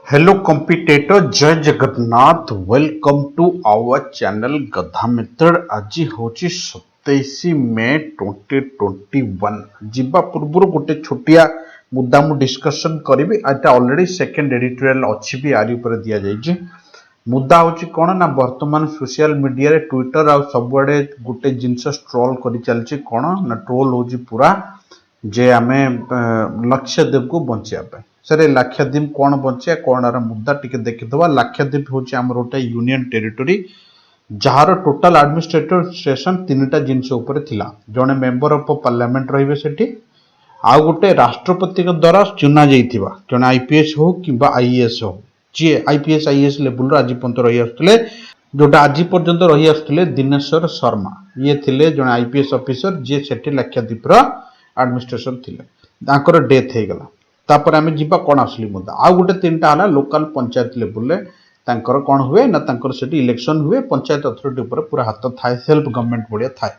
Hello competitor जय Jagannath welcome to our channel गधा मित्र। आज हूँ 27 मे 2021। जीवा पूर्व गोटे छोटिया मुद्दा मु डिस्कशन करी। एटा ऑलरेडी सेकेंड एडिटोरियल अच्छी भी आरी ऊपर दिया जाइए। मुद्दा हूँ कौन ना वर्तमान सोशल मीडिया रे ट्विटर आ सबुआडे गोटे जिनस ट्रोल कर चलती कौन ना ट्रोल हूँ पूरा जे आमे लक्षद्वीप को बचाइबा सर लक्षद्वीप कौन बचे कौन आर मुद्दा टिके देखिदवा। लक्षद्वीप हूँ आम गोटे union territory jar total administration तीनटा जिनस उपर थिला। जड़े मेंबर ऑफ पार्लियामेंट रहिबे सेठी आउ गोटे राष्ट्रपति द्वारा चुना जाइथिबा जड़े आईपीएस हो कि आईएएस हो जी आईपीएस आईएएस लेवल आज पर्यंत रही आसुले जोटा आज पर्यंत रही आसुले दिनेश्वर शर्मा ये थिले जड़े आईपीएस ऑफिसर जी सेठी लक्षद्वीप एडमिनिस्ट्रेशन थिले तांकर डेथ हो गला। तापर आमे जीवा कौन आसली मुद्दा आउ गोटे तीनटा हला लोकल पंचायत लेवल रे तांकर कौन हुए ना तांकर सेठी इलेक्शन हुए पंचायत अथॉरिटी ऊपर पूरा हाथ थाए सेल्फ गवर्नमेंट बढ़िया थाए।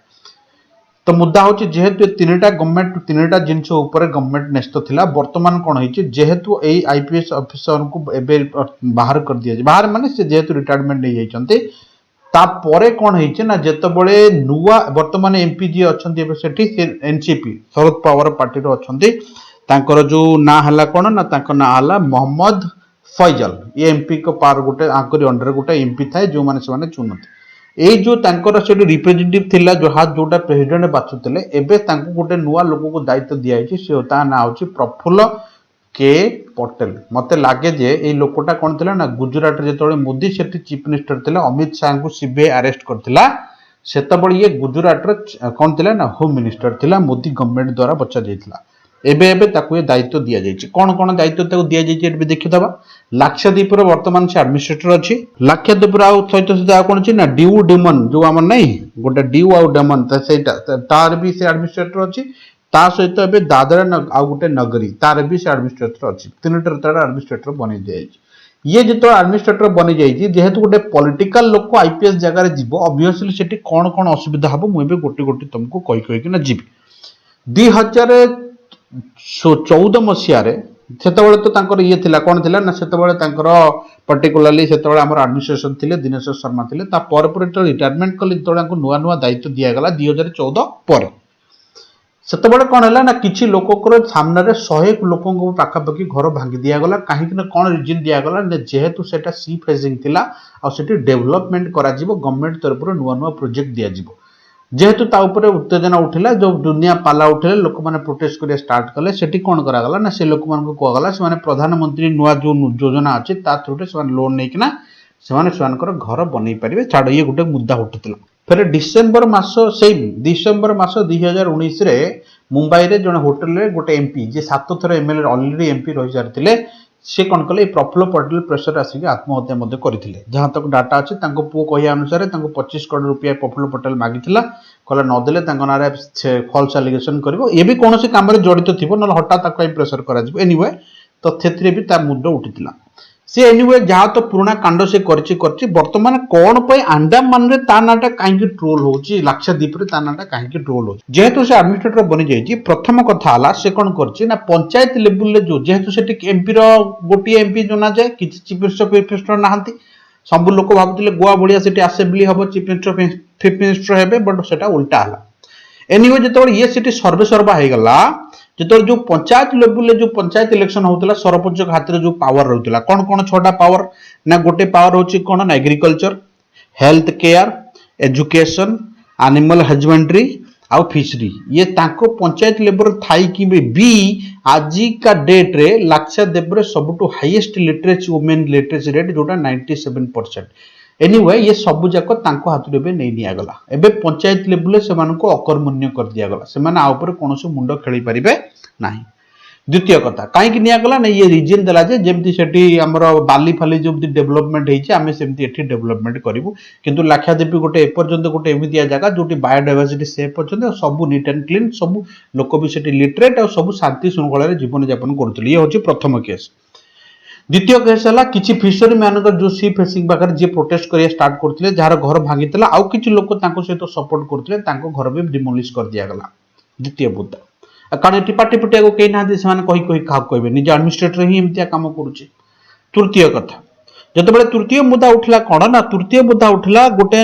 तो मुद्दा होची जेहेतु तीनटा गवर्नमेंट तीनटा जिनस ऊपर गवर्नमेंट न्यस्त थिला वर्तमान कौन होईची जेहेतु एई आईपीएस ऑफिसर को एबे बाहर कर दिया बाहर माने से जेहेतु रिटायरमेंट नहीं जाइचंती तापरे कौन होईची ना जेतबळे नुवा वर्तमान एमपी जी अछंती एबे सेठी एनसीपी शरद पवार पार्टी रो अछंती तांकर जो ना हला कौन ना तांकर ना हला मोहम्मद फैजल ये एमपी को पार गोटे आंकरी अंडर गोटे एमपी थाए जो माने से माने चुनते एई जो तांकर से रिप्रेजेंटेटिव थिला जो हाथ जोटा प्रेसिडेंट बाछुतले एबे तांको गोटे नुवा लोक को दायित्व दिया जायछि से ता ना होछि प्रफुल्ल के पटेल। मते लागे जे एई लोकटा कोन थिला ना गुजरात रे जेतोळे मोदी सेठी चीफ मिनिस्टर थिला अमित शाह को सीबीआई अरेस्ट करथिला सेतबळे ये गुजरात रे कोन थिला ना होम मिनिस्टर थिला मोदी गवर्नमेंट द्वारा बचा जायथिला एबे एबे ताकू ये दायित्व दिया जायछि कोन कोन दायित्व ताकू दिया जायछि एबे देखिदबा। लक्षद्वीप रो वर्तमान से एडमिनिस्ट्रेटर अछि लक्षद्वीप रो सहित सहित कोन अछि ना ड्यू डेमन जो हमर नै गोटे ड्यू आ डेमन त सेटा तार भी से एडमिनिस्ट्रेटर अछि ता सहित एबे दादरा आ गोटे नगरी तार भी से एडमिनिस्ट्रेटर अछि तीनटा तार एडमिनिस्ट्रेटर बनि जायछि। ये जेतो एडमिनिस्ट्रेटर बनि जायछि जेहेतु गोटे पॉलिटिकल लोक आईपीएस जगह रे जीवो ऑब्वियसली सेठी कोन कोन असुविधा हबो मु एबे गोटे गोटे तुमको कहि कि ना जीवी 2014 मसीह सेतबळे तो तांकर ये थिला कोन थिला ना सेतबळे तांकर पर्टिकुलरली सेतबळे हमर एडमिनिस्ट्रेशन थिले दिनेश्वर शर्मा थिले ता पर पर तो रिटायरमेंट कले तो तांको नुवा नुवा दायित्व दिया गला 2014 पर सेतबळे कोन हला ना किछि लोककर सामने रे 100 लोकंको पाखा पाखी घर भांगी दिया गला काहे कि ना कोन रीजन दिया गला ने जेहेतु सेटा सी फेजिंग थिला आ सेठी डेवलपमेंट करा जिवो गवर्नमेंट तरफ नुवा नुवा प्रोजेक्ट दिया जिवो जेहेतु ता ऊपर उत्तेजना उठिला जो दुनिया पाला उठिले लोक माने प्रोटेस्ट करिया स्टार्ट कले सेठी कोन करा गला ना से लोक मान को कहगला से माने प्रधानमंत्री नुवा जो योजना अछि ता थ्रू से माने लोन नै किना से माने स्वानकर घर बनै परिबे छाड़ ये गुटे मुद्दा उठितला। फिर डिसेंबर मास सेम डिसेंबर मास 2019 रे मुंबई रे जने होटल रे गोटे एमपी जे 7 थर एमएलए ऑलरेडी एमपी रहि जारतिले से कौन कले प्रफुल्ल पटेल प्रेसर आसिक आत्महत्या मध्य करथिले जहां तक डाटा अछि तांको पुओ कहिया अनुसार तांको 25 करोड़ रुपया प्रफुल्ल पटेल मागिथिला कहला न देले तांको नारे फॉल्स एलिगेशन करबो ये भी कोनोसी काम रे जड़ित थिबो न हटा ताको प्रेसर करा जिवो एनीवे तथ्यथ्रे भी ता मुद्दा उठिथिला से एनीवे जहां तो पुराना कांड से करछि वर्तमान कोन पय अंडमान रे ता नाटा काहे ट्रोल होछि लक्षद्वीप रे ता नाटा काहे ट्रोल होछि जेहेतु से एडमिनिस्ट्रेटर बनि जाइछि प्रथम कथा हला से कोन करछि ना पंचायत लेवल ले जो जेहेतु सेठी एमपी रो गोटी एमपी जोना जाय किछि चीफ मिनिस्टर नाहंती सब लोक भाबुतिले गोवा बढिया सेठी असेंबली हबो चीफ मिनिस्टर हेबे बट सेटा उल्टा हला। एनीवे जेतोळ ये सेठी सर्वे सर्वा हे गला जेतोळ जो पंचायत लेवल जो पंचायत इलेक्शन होतला सरपंच हाथ रे जो पावर रहतला कोन कोन छोटा पावर ना गोटे पावर होची कोन ना agriculture health care education animal husbandry आउ फिशरी ये तांको पंचायत लेवल थाई कि बी आज का डेट रे लक्षद्वीप रे सबटु highest literacy women literacy rate जोटा 97%। एनीवे ये सब जाक तांको हाथ रे नै निया गला एबे पंचायत लेवल से मानको अकर्मण्य कर दिया गला से माने आ ऊपर कोनोसे मुंडो खेली परिबे नाही। द्वितीय कथा कहीं निया गला ना ये रीजन देला जे जेमती सेठी हमर बाली फाली जेमती डेवलपमेंट हेछि आमे सेमती एठी डेवलपमेंट करिवु किंतु लक्षद्वीप गोटे एपर्यंत गोटे एमितिया जगह जोटी बायोडायवर्सिटी से पर्यंत सब नीट एंड क्लीन सब लोक भी सेठी लिटरेट और सब शांति शृंखला रे जीवन यापन करथले ये होछि प्रथम केस। द्वितीय केस हला किछि फिशरी मैनकर जो सी फेसिंग बाकर जे प्रोटेस्ट करिया स्टार्ट करथले जार घर भांगितला आउ किछि लोक तांको सहित सपोर्ट करथले तांको घर भी डिमोलिश कर दिया गला। द्वितीय मुद्दा कारण टिपा टिपटिया को कहीं ना से कही कही क्या कहबे निज एडमिनिस्ट्रेटर ही एमतिया काम करूचे तृतीय कथा जिते तृतीय मुद्दा उठला कौन ना तृतीय मुद्दा उठला गोटे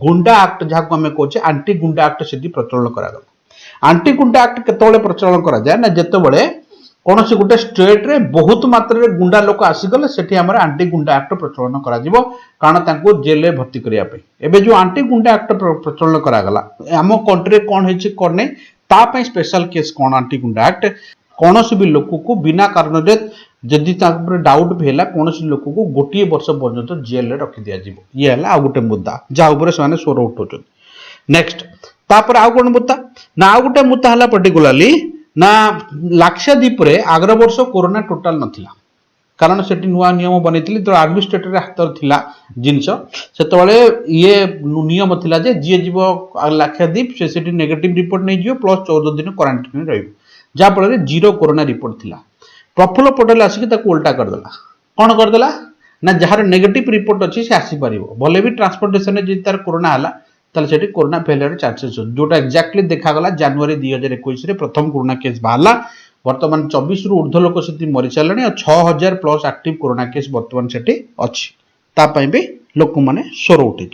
गुंडा एक्ट जहाँ आम कहे आंटी गुंडा एक्ट से प्रचलन करागला। आंटी गुंडा एक्ट केत प्रचलन कराए ना जिते कौन से गोटे स्टेट रे बहुत मात्रा गुंडा लोक आसीगले से आंटी गुंडा एक्ट प्रचलन कारण जेल में भर्ती करने जो आंटी गुंडा एक्ट प्रचलन करागला आम कंट्री कौन है कौन नहीं तापाई स्पेशल केस कौन आंटी गुंडा एक्ट कौन भी लोक को बिना कारण जदि डाउट भी है कौन लोक को गोटे वर्ष पर्यंत जेल में रखी दि ये है आ गोटे मुद्दा जहाँ से स्वर उठाऊ। नेक्स्ट तापर आउ कौन मुद्दा ना आउ गोटे मुद्दा है पर्टिकुलाली ना लाक्षाद्वीप रे आगर वर्ष कोरोना टोटाल नथिला कारण से नुआ नियम बनी तो एडमिनिस्ट्रेटर हाथ थिला जिनस से ये नियम थिला जे जी जीव लाक्षाद्वीप से नेगेटिव रिपोर्ट नहीं जीव प्लस 14 दिन क्वारंटाइन रहा जीरो कोरोना रिपोर्ट थिला। प्रफुल्ल पटेल आसिक उल्टा करदेला कौन करदेला ना जार नेगेटिव रिपोर्ट अच्छी से आसीपर भले भी ट्रांसपोर्टेशन जी तार कोरोना है ताले कोरोना फेलियर चांसेस जोटा एक्जाक्टली देखागला जनवरी 2021 प्रथम कोरोना केस बाहर बर्तमान 24 रु ऊर्ध्व लोक से मरी सारे और 6000 प्लस एक्टिव कोरोना केस बर्तमान से अच्छी भी लोक मैंने स्वर उठे।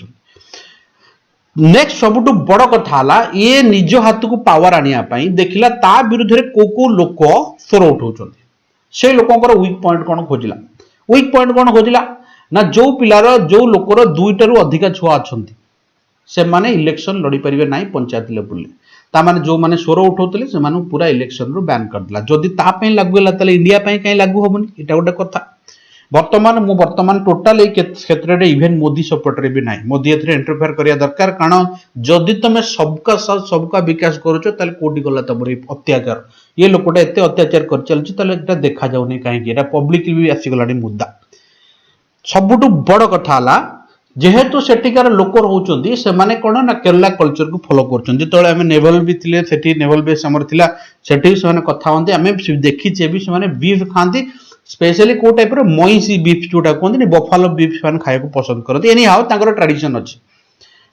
नेक्स्ट सबुठ बड़ कथा ये निज हाथ को पावर आने देखला ता विरुद्ध में को लोक स्वर उठाऊँ से लोकर वीक पॉइंट कौन खोजला वीक पॉइंट कौन खोजला ना जो पिलार जो लोकर 2टारू अधिका छुआ अच्छा से माने इलेक्शन लड़ी पारे ना पंचायत लेवल ताने जो मैंने स्वर उठाते से पूरा इलेक्शन रू बैन करदेला जदि तापाई लागू है इंडिया कहीं लागू हेनी यहाँ गोटे कथा। बर्तमान टोटाल क्षेत्र में इवेन मोदी सपोर्ट रे भी ना मोदी इंटरफेयर करिया दरकार कारण जदि तुम सबका साथ सबका विकास करुच कोटी गला तुम अत्याचार ये लोकटा एत अत्याचार कर चलता देखा जाऊनी कहीं पब्लिक भी आसीगला मुद्दा। सबुठ बड़ कथा जेहेतु सेठिकार लोक रोचे से कौन ना केरला कल्चर को फॉलो कर नेवल भी थे नेवल बेस आम से कथा होती आम देखीचे भी से बीफ खाती स्पेशली को टाइप मईसी बीफ जोटा कहते बफालो बीफ से खाया पसंद करते एनी हाउ ट्रेडिशन अच्छी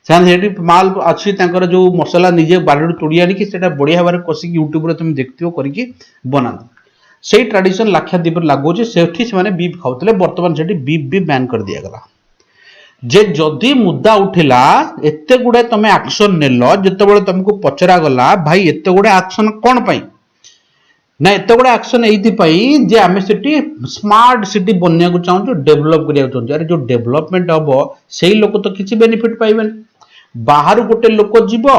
से माल अच्छी जो मसला निजे बाड़ी तोड़ी आनिकी बढ़िया भाव कषिक यूट्यूब तुम देखते करके बना से ट्रेडिशन लाक्षाद्वीप लागू से बीफ खाऊले बर्तमान से बीफ भी बैन कर दिगला जे जदि मुद्दा उठिला एत गुड़े तुम एक्शन नेल जिते तुमको पचरा गला भाई एत गुड़े एक्शन कौन पाई ना एत गुड़े एक्शन ये आम से स्मार्ट सिटी बनने को चाहूँ डेभलप करने चाहूँ अरे जो डेभलपमेंट हम से लोक तो किसी बेनिफिट पाइबे बाहर गोटे लोक जीव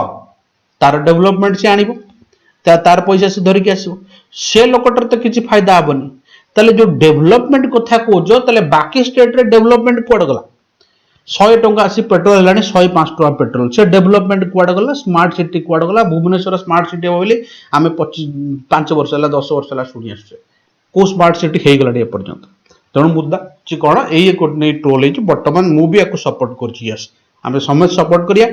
तार डेभलपमेंट से आनिब तार पैसा से धरिकी आसो से लोकटर तो किसी फायदा हेनी ताले जो डेभलपमेंट कथा कौच बाकी स्टेट रे डेभलपमेंट कुआड़ गला 100 टंका आसी पेट्रोल है 105 टका पेट्रोल से डेभलपमेंट कुआड़ गला स्मार्ट सिटी कुआड़ गला भुवनेश्वर स्मार्ट सिटी हम बोली आम 5 वर्ष है 10 वर्ष है शुणी आसुचे को स्मार्ट सिटी हो गला एपर्यंत तेणु मुद्दा सी कौन ये ट्रोल बर्तमान मुझे सपोर्ट कर समस्त सपोर्ट करिया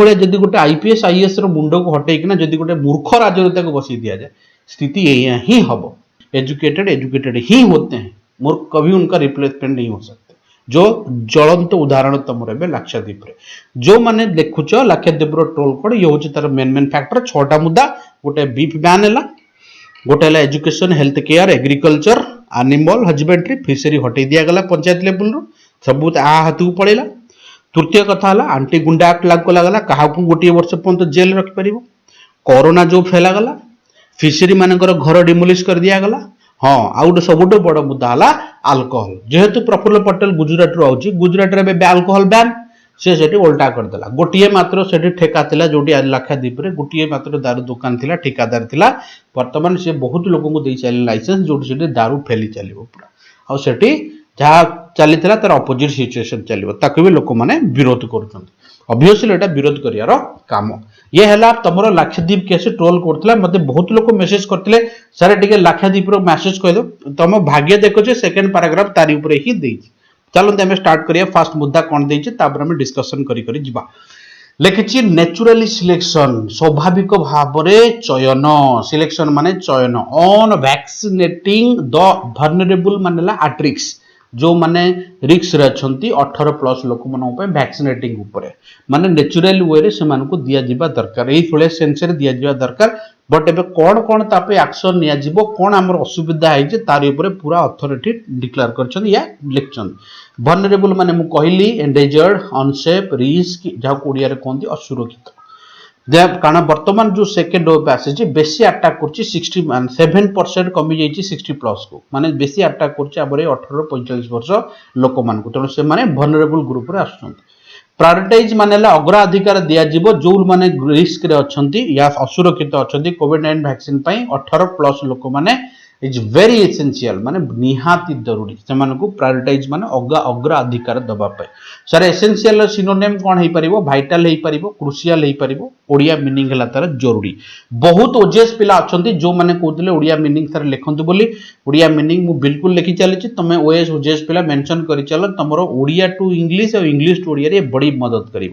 ये जदि गोटे आईपीएस आईएएस मुंड को हटेकिना जदि गोटे मूर्ख राजनेता को बसई दिया जाए स्थिति यही ही हम एजुकेटेड ही होते हैं मूर्ख कभी उनका रिप्लेसमेंट नहीं हो सकता जो ज्वलंत उदाहरण तुम रे लाक्षाद्वीप रे जो माने देखुच लाक्षाद्वीप ट्रोल कोड ये हूँ तार मेन फैक्टर 6टा मुद्दा गोटे बीफ बैन है गोटे education health care agriculture animal husbandry fishery हटई दिगला पंचायत लेवल रू सब आ हाथ को पड़ेगा। तृतीय कथा है आंटी गुंडा एक्ट लागू लगाला क्या गोटे वर्ष पर्यंत जेल रखिपर कोरोना जो फैलागला फिशरी मानकर घर डिमोलिश कर दिगला हाँ आ गए सबुठ बड़ मुद्दा है आल्कोहल जेहेतु प्रफुल्ल पटेल गुजरात रू आउची गुजरात रे आल्कोहल बैन से उल्टा करदेला गोटे मात्र से ठेका थिला जोटी लाक्षाद्वीप रे गोटे मात्र दारू दुकान थिला ठिकादार थिला वर्तमान से बहुत लोक को दे चल लाइसेंस जोटी से दारू फेली चलो पूरा आठी जहाँ चली तार अपोजिट सिचुएसन चलो ताकि भी लोक मैंने विरोध कर ऑब्वियसली एटा विरोध करियार काम ये है तुम लाक्षाद्वीप केस ट्रोल करथिला मते बहुत लोग मेसेज करथिले सर टिके लाक्षाद्वीप रो मेसेज कह दो तुम भाग्य देखो जे सेकंड पैराग्राफ तारी ऊपर ही देछि चलो आम स्टार्ट करिया फर्स्ट मुद्दा कौन देछि तापर हम डिस्कशन करी करी जिबा लिखिछि नेचुरली सिलेक्शन स्वाभाविक भाव चयन सिलेक्शन माने चयन ऑन वैक्सीनेटिंग द वल्नरेबल मानेला एट रिस्क जो माने रिक्स रे अछंती 18 प्लस लोक मन पे वैक्सीनेटिंग ऊपर माने नेचुरल वे रे से मानको दिया जिबा दरकार एई फळे सेंसर दिया जिबा दरकार बट एबे कौन कौन तापे एक्शन निया जिवो कौन हमर असुविधा है जे तार ऊपर पूरा अथॉरिटी डिक्लेयर करछन या लिखछन वल्नरेबल माने मु कहली एंडेंजर्ड अनसेफ रिस्क जहा कोडिया रे कोंती असुरक्षित कारण बर्तमान जो सेकेंड वेव आसी बेसी अटैक कर 67% कमी जाइए 60 प्लस को माने बेसी अटैक कर 18 45 वर्ष लोक मान तेणु से वल्नरेबल ग्रुप रे आसुछन प्रायोरिटाइज माने अग्राधिकार दिया जिवो जो माने रिस्क रे अछंती या असुरक्षित अछंती कोविड-19 वैक्सीन पई 18 प्लस लोक माने इज वेरी एसेंशियल माने निहाती जरूरी से को प्रायोरिटाइज माने अग्राधिकार दबा पाए सर एसेंशियल सिनोनिम कौन हो पार भाइटाल हो पार क्रुशियल हो पार ओडिया मीनिंग है तार जरूरी बहुत ओजेस पिला अच्छा जो मैंने कहते ओडिया मीनिंग तार लिखंतु बोली ओडिया मीनिंग मु बिल्कुल लिखी चली तुम ओएस ओजेस पिला मेंशन कर चल तुम ओडिया टू इंग्लिश और इंग्लिश टू ओडिया बड़ी मदद कर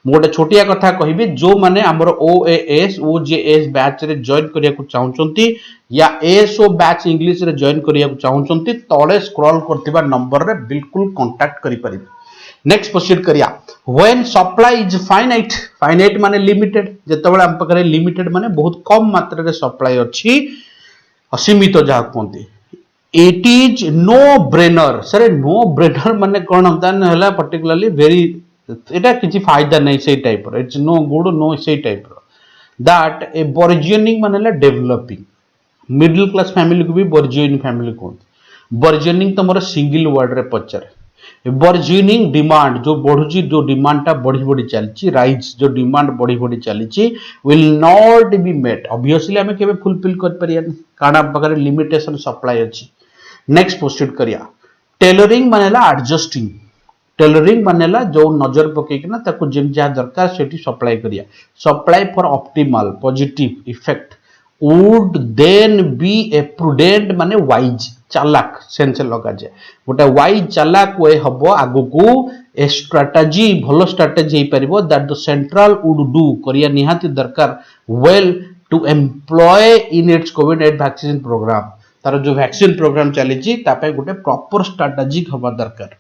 गोटे छोटिया कथा कहबी जो माने आमर ओएएस ओजेएस बैच रे जॉइन करिया को चाहउचंती या एसओ बैच इंग्लिश रे जॉइन करिया को चाहउचंती तळे स्क्रॉल करथिबा नंबर रे बिल्कुल कांटेक्ट करि परिबे नेक्स्ट प्रोसीड करिया when supply is finite finite माने लिमिटेड जेतबेला हम पकरे लिमिटेड माने बहुत कम मात्रा रे सप्लाई अछि असीमित जहा कोंती it is no brainer sir no brainer माने कोन होता हला पर्टिकुलरली वेरी एटा किसी फायदा नहीं से टाइप रो इट्स नो गुड नो से टाइप रो दैट ए बर्जियनिंग मानेला डेवलपिंग मिडिल क्लास फैमिली को भी बर्जियनिंग फैमिली कहते बर्जियनिंग तुम सिंगल वर्ड रे पचार बर्जियनिंग डिमांड जो बढ़ुची जो डिमांड टा बढ़ी बढ़ी चलची राइज जो डिमांड बढ़ी बढ़ी चलची will not be met obviously हमें केबे फुलफिल कर परिया कारण बगैर लिमिटेशन सप्लाई अछि नेक्स्ट प्रोसीड करिया टेलरिंग मानेला एडजस्टिंग टेलरिंग मानेला जो नजर पकेकिना ताको जेम जहा दरकार सेठी सप्लाई करिया supply for optimal positive effect would then be a prudent माने वाइज चालाक सेंस लगा जाए गोटे वाइज चालाक वे हबो आगु को ए स्ट्रेटजी भलो स्ट्रेटजी हे परिबो that the central would do करिया निहाती दरकार well to employ in its कोविड-19 वैक्सीन प्रोग्राम तार जो वैक्सीन प्रोग्राम चली तापे गोटे प्रॉपर स्ट्रेटजी हबा दरकार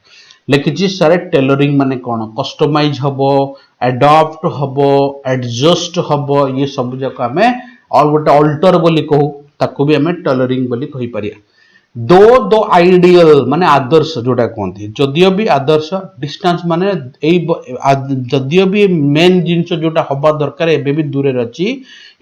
लिखी सारे टेलरिंग माने कौन कस्टमाइज हबो एडॉप्ट हबो एडजस्ट हबो ये सब जाक आम और गोटे अल्टर बोली कहू ताको भी आम टेलरिंग बोली कहि परिया दो आइडियल माने आदर्श जोटा कहते जदियो भी आदर्श डिस्टेंस माने जदियो भी मेन जिनस जोटा हबा दरकार एबे भी दूर रही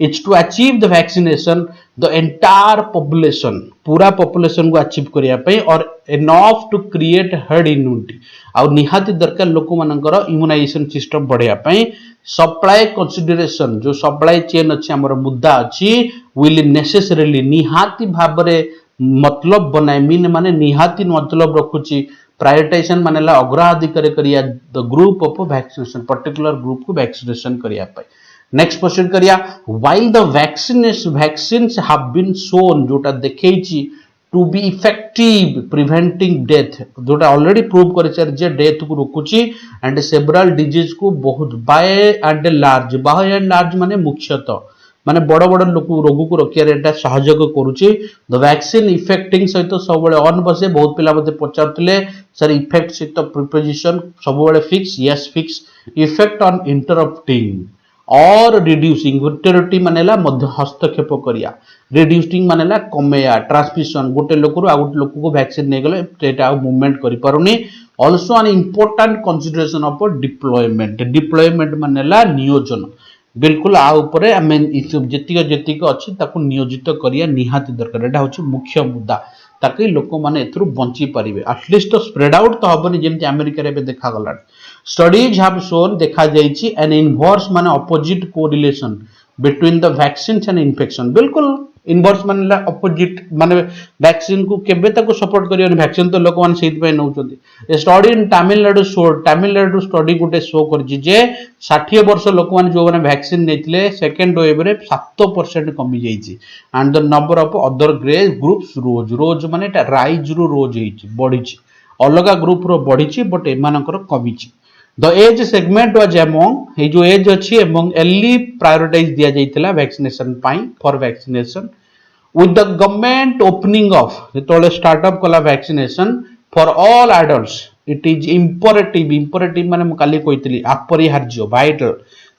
its to achieve the vaccination the entire population पूरा पॉपुलेशन को अचीव करिया पई और enough to create herd immunity और निहाती दरकार लोक मानकर इम्यूनाइजेशन सिस्टम बढ़िया पई सप्लाई कंसीडरेशन जो सप्लाई चेन अच्छी हमर मुद्दा अच्छी विल नेसेसरीली निहाती भाबरे मतलब बनाए मीन माने निहाती मतलब रखुची प्रायोरिटाइजेशन मानेला अग्राधिकार करिया the group of vaccination particular group को वैक्सीनेशन करिया पाए नेक्स्ट क्वेश्चन करिया while the vaccines have been shown जोटा देखैची to be effective preventing death जोटा ऑलरेडी प्रूव कर जे डेथ को रोकुची एंड सेवरल डिजीज को बहुत बाय एंड लार्ज माने मुख्यतः माने बड़ बड़ लोक रोग को रोकिया सहयोग करुच्ची द वैक्सीन इफेक्टिंग सहित सब ऑन बसे बहुत पिला मते पचारथिले सर इफेक्ट सहित प्रिपोजिशन सब fix yes fix effect on interrupting और रिड्यूसिंग विटरिटी मानेला मध्य हस्तक्षेप करिया रिड्यूसिंग मानेला कमेया ट्रांसमिशन गोटे लोक रु आ गोटे लोक को वैक्सीन नै गले एटा मूवमेंट करि पारुनी also an important consideration of deployment मानेला नियोजन बिल्कुल आ ऊपर आम जेतिक अच्छी ताकू नियोजित करिया निहाती दरकार एटा होची मुख्य मुद्दा ताकि लोक माने एथरु बंची परिबे एटलीस्ट तो स्प्रेड आउट तो हबनी जेमति अमेरिका रे देखा गला स्टडीज हैव शोन देखा जाइछि एन इनवर्स माने opposite correlation between the vaccine and infection बिल्कुल इनवर्स माने अपोजिट माने वैक्सीन को केबे तक सपोर्ट करियो वैक्सीन तो लोक माने सेति पे नउचोंती स्टडी इन तमिलनाडु स्टडी गोटे शो करछि जे 60 वर्ष लोक माने जो माने वैक्सीन नेतिले सेकंड वेव रे 7% कमी जाइछि and the number of other groups rose माने राइज रो रोज हेछि बढ़िछि अलगा ग्रुप रो बढ़िछि बट एमानकर कमिछि the age segment was among a जो एज अच्छी एमंग एर्ली प्रायोरिटाइज दिया जाइतिला वैक्सीनेशन पाई for vaccination with the government opening of जेतोले स्टार्टअप कला vaccination for all adults it is imperative माने मु काली कहितली अपरिहार्य vital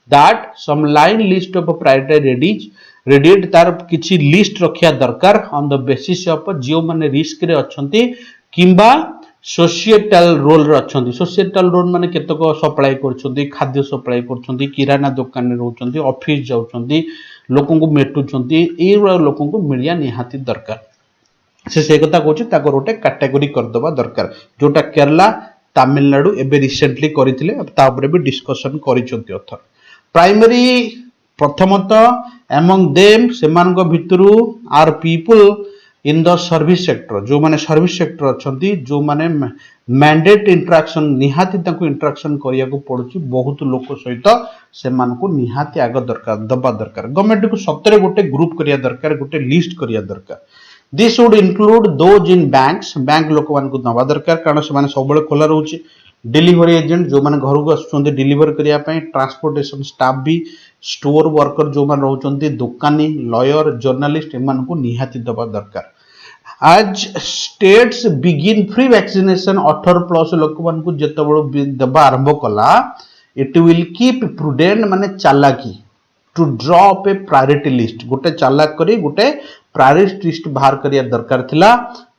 that some line list of priority Reddy's radiate तार किछि लिस्ट रखिया दरकार ऑन द बेसिस ऑफ जो माने रिस्क रे अछंती किंबा सोशिएटल रोल रे अछंती। सोशिएटल रोल माने केतक सप्लाई करछंती, खाद्य सप्लाई करछंती, किराना दुकान रे रहउछंती, ऑफिस जाउछंती, लोकन को मेटुछंती, ए लोकन को मिलिया निहाती दरकार। से कथा कहूँ ताको गोटे कैटेगरी करदबा दरकार जोटा केरला तमिलनाडु एबे रिसेंटली करथिले तापरे भी डिस्कशन करिसंती अथर। प्राइमरी प्रथमतः एमंग देम सेमानक भितरु are people in the service sector जो माने सर्विस सेक्टर अछंती जो माने मैंडेट इंटरेक्शन निहाती तांको इंटरेक्शन करिया को पड़ुची बहुत लोक सहित सेमानकु निहाती आग दरकार दबा दरकार। गवर्नमेंट को सतरे गोटे ग्रुप करिया दरकार गोटे लिस्ट करिया दरकार। This would include those in banks bank लोक मान को नवा दरकार कारण से माने सब खोला रहउची। डिलीवरी एजेंट जो माने घर को आसुचंती डिलीवर करिया पई, ट्रांसपोर्टेशन स्टाफ भी, स्टोर वर्कर जो माने रहउचंती, दुकानी, लॉयर, जर्नलिस्ट एमान को निहाती दबा दरकार। आज स्टेट्स बिगिन फ्री वैक्सीनेशन 18+ लोक मान को जेतबेले दबा आरंभ कला इट विल कीप प्रूडेंट माने चालाकी to draw up a priority list गोटे चालाक करी गोटे प्रायोरिटी लिस्ट बाहर करिया दरकार थिला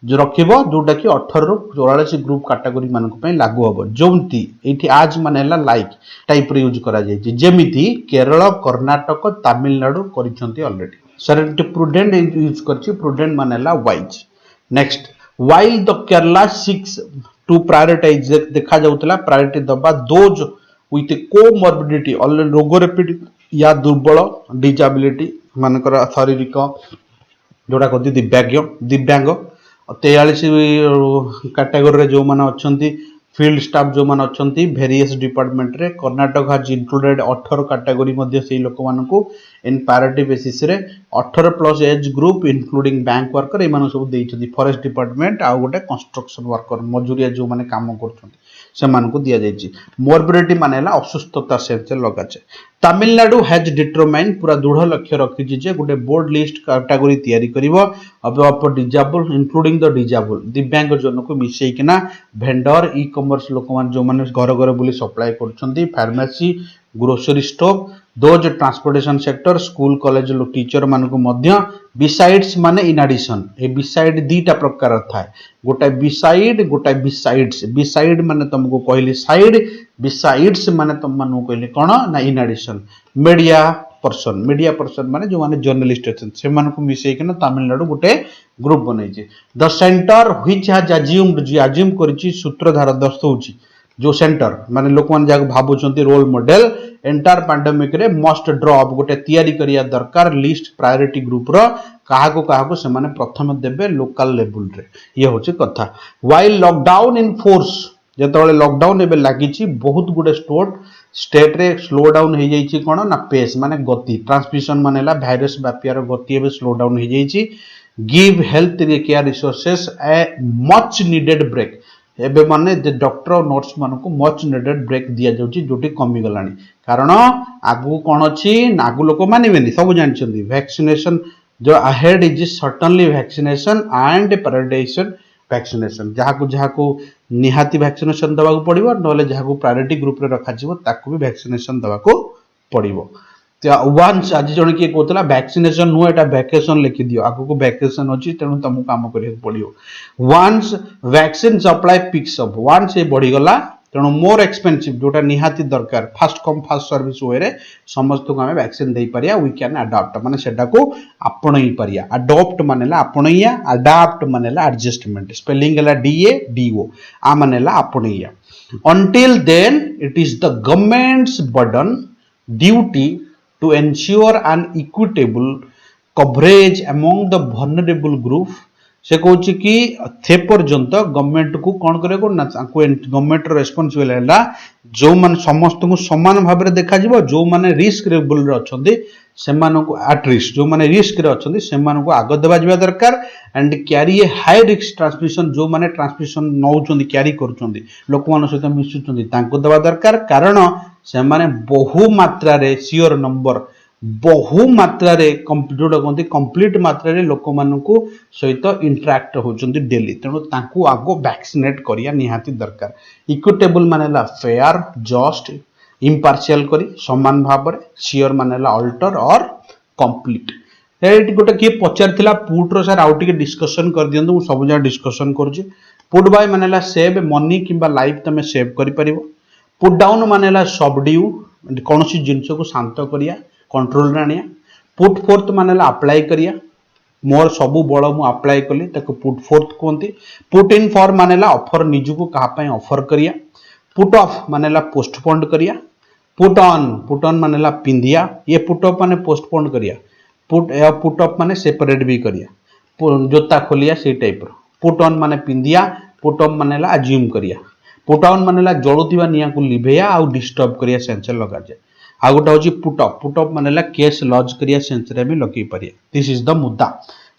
जो रखिबो जोटा कि 18 रु 44 ग्रुप कैटेगरी मानक पई लागू हबो। जोंती एठी आज मानेला लाइक टाइप रे यूज करा जाय जेमिति केरल, कर्नाटक, तमिलनाडु करिसंती ऑलरेडी। सर एठी प्रूडेंट यूज करछि प्रूडेंट मानेला wise. Next while the Kerala 6 to prioritise देखा जाउतला प्रायोरिटी दबा दोज विथ कोमॉर्बिडिटी ऑलरेडी रोग रे पीड़ित या दुर्बल डिसेबिलिटी मानकर शारीरिक जोड़ा कहती दिव्यांग 43 कैटेगरी जो माने अछंती फील्ड स्टाफ जो माने अछंती वेरियस डिपार्टमेंट रे। कर्नाटक हैज इंक्लूडेड 18 कैटेगरी मध्ये सेही लोक मानकू इन पैरिटी बेसिस रे 18+ age group including bank worker ए माने सब देइछथि। फॉरेस्ट डिपार्टमेंट आ गोटे कंस्ट्रक्शन वर्कर मजूरिया जो माने काम करछथि से मानकू दिया जाइछि। मोर्बिडिटी मानेला असुस्थता से लगाचे। तमिलनाडु हैज डिटरमाइन पूरा दृढ़ लक्ष्य रखिछि जे गोटे बोर्ड लिस्ट कैटेगरी तयारी करिवो अब डिजेबल इंक्लूडिंग द डिजेबल दिव्यांग जन को मिसई किना वेंडर ई कॉमर्स लोक मान जो माने घर घर बुली सप्लाई करछंती, pharmacy, grocery store, those transportation sector, school college लो टीचर मान को मध्य बिसाइड्स माने इन एडिशन ए बिसाइड दीटा प्रकार थाए गोटा बिसाइड गोटा बिसाइड्स। बिसाइड माने तुमको कहली साइड, बिसाइड्स माने तुम मानू कहली कोन ना इन एडिशन। मीडिया पर्सन माने जो माने जर्नलिस्ट अछन से मान को मिसई के ना तमिलनाडु गोटे ग्रुप बनै छै। The centre which has assume करिछि सूत्रधार दस्तौछि जो सेंटर माने लोक मान जाक भाबुचंती रोल मॉडल एंटायर पैंडेमिक रे मस्ट ड्रॉप गोटे तयारी करिया दरकार लिस्ट प्रायोरिटी ग्रुप रो काहा को से माने प्रथम देबे लोकल लेवल रे। ये होछि कथा। व्हाइल लॉकडाउन इन फोर्स जेतबेले लॉकडाउन एबे लागिछि बहुत गुडे स्टेट रे स्लो डाउन हो जाइछि कोन ना पेस माने गति ट्रांसमिशन मानेला वायरस व्यापियार गति एबे स्लो डाउन हो जाइछि। Give health care resources a much needed break एबे माने जे डॉक्टर और नर्स मान को मच नीडेड ब्रेक दिया जाउछि जोटी कमी गलानी कारण आगु कोन अछि आगु लोक मानिबेनी सब जानछन्ती वैक्सीनेशन जो ahead is certainly vaccination and prioritisation vaccination जहाको निहाती वैक्सीनेशन दबा को पड़िबो नले जहाको प्रायोरिटी ग्रुप रे रखा जिवो ताकू भी वैक्सीनेशन दबा को पड़िबो। वंस आज जण के कहतला वैक्सीनेशन नु एटा वैकेशन लिखि दियो आगु को वैकेशन अछि तेनु तमु काम करियो पड़ियो। Once vaccine supply picks up once ए बढ़ी गला तेणु मोर एक्सपेंसिव जोटा निहाती दरकार फास्ट कम फास्ट सर्विस वे रे समस्त को हमें वैक्सीन दे पारिया वी कैन अडॉप्ट माने सेटा को आपणई पारिया। अडॉप्ट मानेला आपणईया अडॉप्ट मानेला एडजस्टमेंट स्पेलिंग हला DADO आ मानेला आपणईया। until then it is the government's burden duty to ensure an equitable coverage among the vulnerable group से कहूँ कि थे पर्यंत गवर्नमेंट को कौन करे ना गवर्नमेंट रेस्पॉन्सिबल है जो मान समस्त को समान भाव में देखा जो माने रिस्क लेवल अच्छे से एट रिस्क जो माने रिस्क रे अच्छे से आग देवा जावा दरकार एंड क्यारी ए हाई रिस्क ट्रांसमिशन जो माने ट्रांसमिशन नौचंदी क्यारी करूचंदी लोक मान सहित मिसुचंदी तांको देवा दरकार कारण से माने बहु मात्रा रे सियोर नंबर बहु मात्रा रे जोटा कहते कंप्लीट मात्रा रे लोक मानकू सहित इंटराक्ट होचंदी डेली तेणु तांकू आगो वैक्सीनेट करिया निहाती दरकार। इक्विटेबल मानेला फेयर जस्ट इम्पार्शियल करी समान भाव रे सियोर मानेला अल्टर और कंप्लीट एटी गोटे किए पचार पुट्र सर आउ टे डिस्कसन कर दियंतु मु सब जगह डिस्कसन करुच्ची। पुट बाय मानेला सेव मनी किंबा लाइफ तुम सेव कर पारिबो। पुट डाउन मानेला सबड्यू कौन सी जिनस को शांत करिया कंट्रोल रे आनिया। पुट फोर्थ मानेला अप्लाई करिया मोर सबु बड़ मु अप्लाई कली ताको पुट फोर्थ कहते। पुट इन फॉर मानेला ऑफर निजुको कहा ऑफर करिया। पुट ऑफ मानेला पोस्टपोन करिया। पुट ऑन मानेला पिंधिया ये पुट ऑफ माने पोस्टपोन करिया। पुट ऑफ माने सेपरेट भी करिया जोता खोलिया से टाइप रो। पुट ऑन माने पिंधिया पुट ऑफ मानेला अज्यूम करिया। पुट ऑन मानेला जळुथिबा निया को लिभेया आउ डिस्टर्ब करिया सेंसर लगा जाए। आ गोटा होची पुट ऑफ मानेला केस लॉज करिया सेंसर भी लगे पारिया। दिस इज द मुद्दा।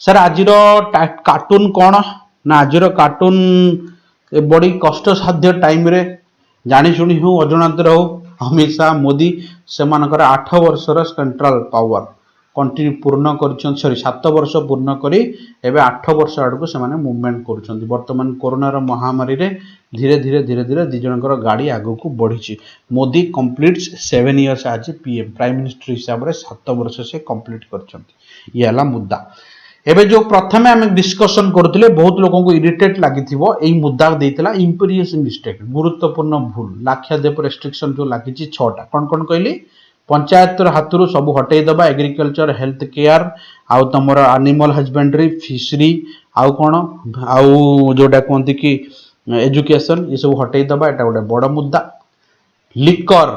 सर आजिरो कार्टून कौन ना आजिरो कार्टून बड़ी कष्ट साध्य टाइम रे जानी शुणी हो अजनात हो अमित शाह मोदी से 8 वर्षर सेंट्रल पावर कंटिन्यू पूर्ण कर 7 वर्ष पूर्ण करी एबे 8 वर्ष आड़ से मुवमेंट कर बर्तमान कोरोनार महामारी रे धीरे धीरे धीरे धीरे दी जनकर गाड़ी आग को बढ़ी। मोदी कंप्लीट्स 7 इयर्स आज पीएम प्राइम मिनिस्टर हिसाब से 7 वर्ष से कंप्लीट कर मुद्दा। एबे जो प्रथम आम डिस्कसन करते बहुत लोगों को इरिटेट लगी मुद्दा देता इंपीरियस मिस्टेक गुरुत्वपूर्ण भूल लाक्षाद्वीप रेस्ट्रिक्शन जो लगी 6टा कौन कौन कहली पंचायत हाथरू सब हटई दबा एग्रीकल्चर हेल्थ केयर आउ तुम एनिमल हजबेंड्री फिशरी आउ कौन आउ जोटा कहते कि एजुकेशन ये सब हटई दबा एटा गोटे बड़ मुद्दा। लिकर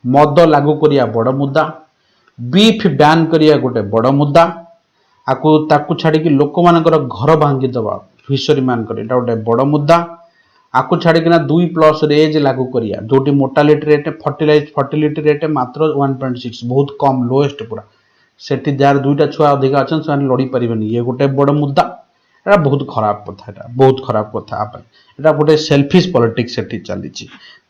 मद लागू करिया बड़ मुद्दा। बीफ बैन करिया गोटे बड़ मुद्दा। आकु ताकु छाड़ी कि लोक मानकर घर भांगी दबा फिशरी मान कर एटा गोटे बड़ मुद्दा। आकु छाड़िकिना 2+ एज लागू करिया जोटी मोर्टालिटी रेट फर्टिलिटी रेट मात्र 1.6 बहुत कम लोएस्ट पूरा सेठी जार 2टा छुआ अधिक अच्छा से लड़ी पारे ये गोटे बड़ मुद्दा। एटा बहुत खराब कथा एटा बहुत खराब कथा एटा गोटे सेल्फिश पॉलिटिक्स सेठी चली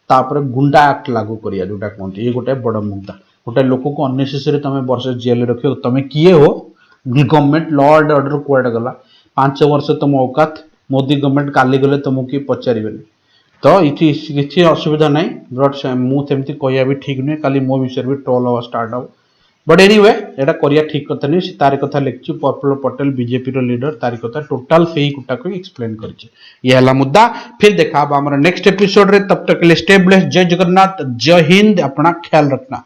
गुंडा एक्ट लागू करिया जोटा कहते ये गोटे बड़ मुद्दा। गोटे लोक को अननेसेसरी तुम वर्ष जेल रख तुम किए हो गवर्नमेंट लॉ एंड ऑर्डर कुआडे गला 5 वर्ष तुम औकात मोदी गवर्नमेंट काली गले तुमको किए पचारे तो ये किसी असुविधा ना बट मुझे कहया भी ठीक नुहे काली मो विषय भी ट्रोल हवा स्टार्ट हो बट एनीवे एटा करिया ठीक कथा नहीं तार कथा लिखी प्रफुल्ल पटेल बीजेपी रो लीडर तार कथा टोटाल सही गुटा को एक्सप्लेन करछि। ये हला मुद्दा फिर देखा हमारा नेक्स्ट एपिसोड रे तब तक के लिए स्टे ब्लेस्ड। जय जगन्नाथ जय हिंद अपना ख्याल रखना।